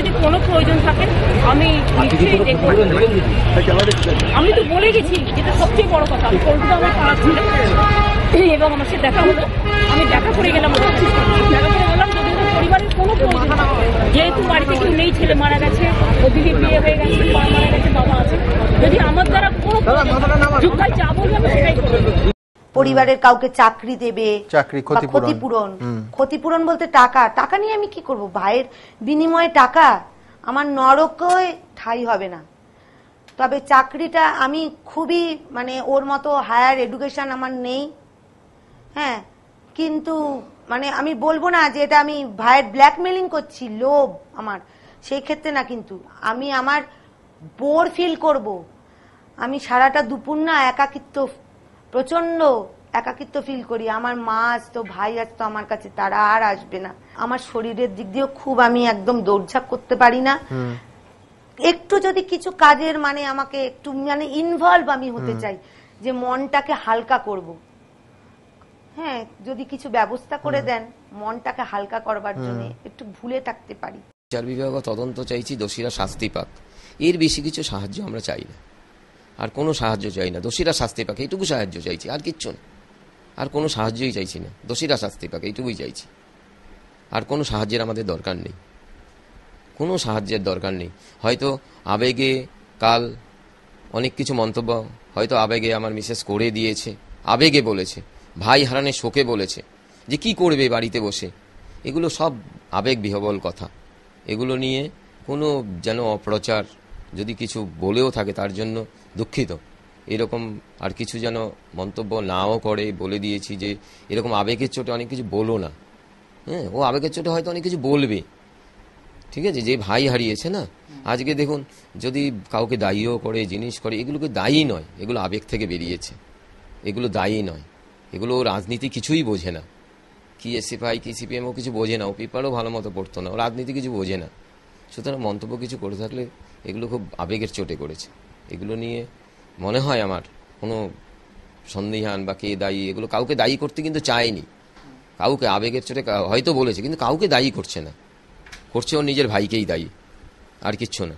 যদি কোনো প্রয়োজন থাকে আমি নিশ্চয়ই দেখবো। আমি তো বলে গেছি, যেটা সবচেয়ে বড় কথা, আমি পল্টুদা আমার পাড়া ছিল এবং আমার সাথে দেখা হলো, আমি দেখা করে গেলাম, দেখা করে বললাম যদি ওদের পরিবারের কোনো প্রয়োজন, যেহেতু বাড়িতে কেউ নেই, ছেলে মারা গেছে, ওদিকে বিয়ে হয়ে গেছে, মা মারা গেছে, বাবা আছে, যদি আমার দ্বারা কোনো যোগ্যায় যা বলবে আমি সেটাই করবো। পরিবারের কাউকে চাকরি দেবে, ক্ষতিপূরণ বলতে টাকা নিয়ে আমি কি করব? ভাইয়ের বিনিময়ে টাকা আমার নরকে ঠাঁই হবে না। তবে চাকরিটা আমি খুবই মানে ওর মতো হায়ার এডুকেশন আমার নেই, হ্যাঁ, কিন্তু মানে আমি বলবো না যে এটা আমি ভাইয়ের ব্ল্যাকমেলিং করছি, লোভ আমার সেই ক্ষেত্রে না, কিন্তু আমি আমার বোর ফিল করব। আমি সারাটা দুপুর না একাকিত্ব, প্রচন্ড একাকিত্ব ফিল করি। আমার মা আসতো, ভাই আসতো আমার কাছে, তারা আর আসবে না। আমার শরীরের দিক দিয়েও খুব আমি একদম দৌড়ঝাঁপ করতে পারি না। একটু যদি কিছু কাজের মানে আমাকে একটু মানে ইনভলভ আমি হতে চাই, যে মনটাকে হালকা করব, হ্যাঁ, যদি কিছু ব্যবস্থা করে দেন মনটাকে হালকা করবার জন্য, একটু ভুলে থাকতে পারি। বিচার বিভাগ তদন্ত চাইছি, দোষীরা শাস্তি পাক, এর বেশি কিছু সাহায্য আমরা চাই না, আর কোনো সাহায্য চাই না। দোষীরা শাস্তি পাক এইটুকু সাহায্য চাইছি, আর কিচ্ছু না, আর কোনো সাহায্যই চাইছি না। দোষীরা শাস্তি পাক এইটুকুই চাইছি, আর কোনো সাহায্যের আমাদের দরকার নেই, কোনো সাহায্যের দরকার নেই। হয়তো আবেগে কাল অনেক কিছু মন্তব্য হয়তো আবেগে আমার মিসেস করে দিয়েছে, আবেগে বলেছে, ভাই হারানের শোকে বলেছে যে কি করবে বাড়িতে বসে, এগুলো সব আবেগ বিহবল কথা। এগুলো নিয়ে কোনো যেন অপ্রচার যদি কিছু বলেও থাকে তার জন্য দুঃখিত। এরকম আর কিছু যেন মন্তব্য নাও করে, বলে দিয়েছি যে এরকম আবেগের চোটে অনেক কিছু বলো না। হ্যাঁ, ও আবেগের চোটে হয়তো অনেক কিছু বলবে, ঠিক আছে, যে ভাই হারিয়েছে না, আজকে দেখুন যদি কাউকে দায়ীও করে, জিনিস করে, এগুলোকে দায়ী নয়, এগুলো আবেগ থেকে বেরিয়েছে, এগুলো দায়ী নয়, এগুলো রাজনীতি কিছুই বোঝে না। কি এসএফআই কি সিপিএম ও কিছু বোঝে না, ও পেপারও ভালো মতো পড়তো না, ও রাজনীতি কিছু বোঝে না। সুতরাং মন্তব্য কিছু করে থাকলে এগুলো খুব আবেগের চোটে করেছে। এগুলো নিয়ে মনে হয় আমার কোনো সন্দিহান বা কে দায়ী, এগুলো কাউকে দায়ী করতে কিন্তু চায়নি, কাউকে আবেগের চোটে হয়তো বলেছে, কিন্তু কাউকে দায়ী করছে না, করছে ওর নিজের ভাইকেই দায়ী, আর কিচ্ছু না।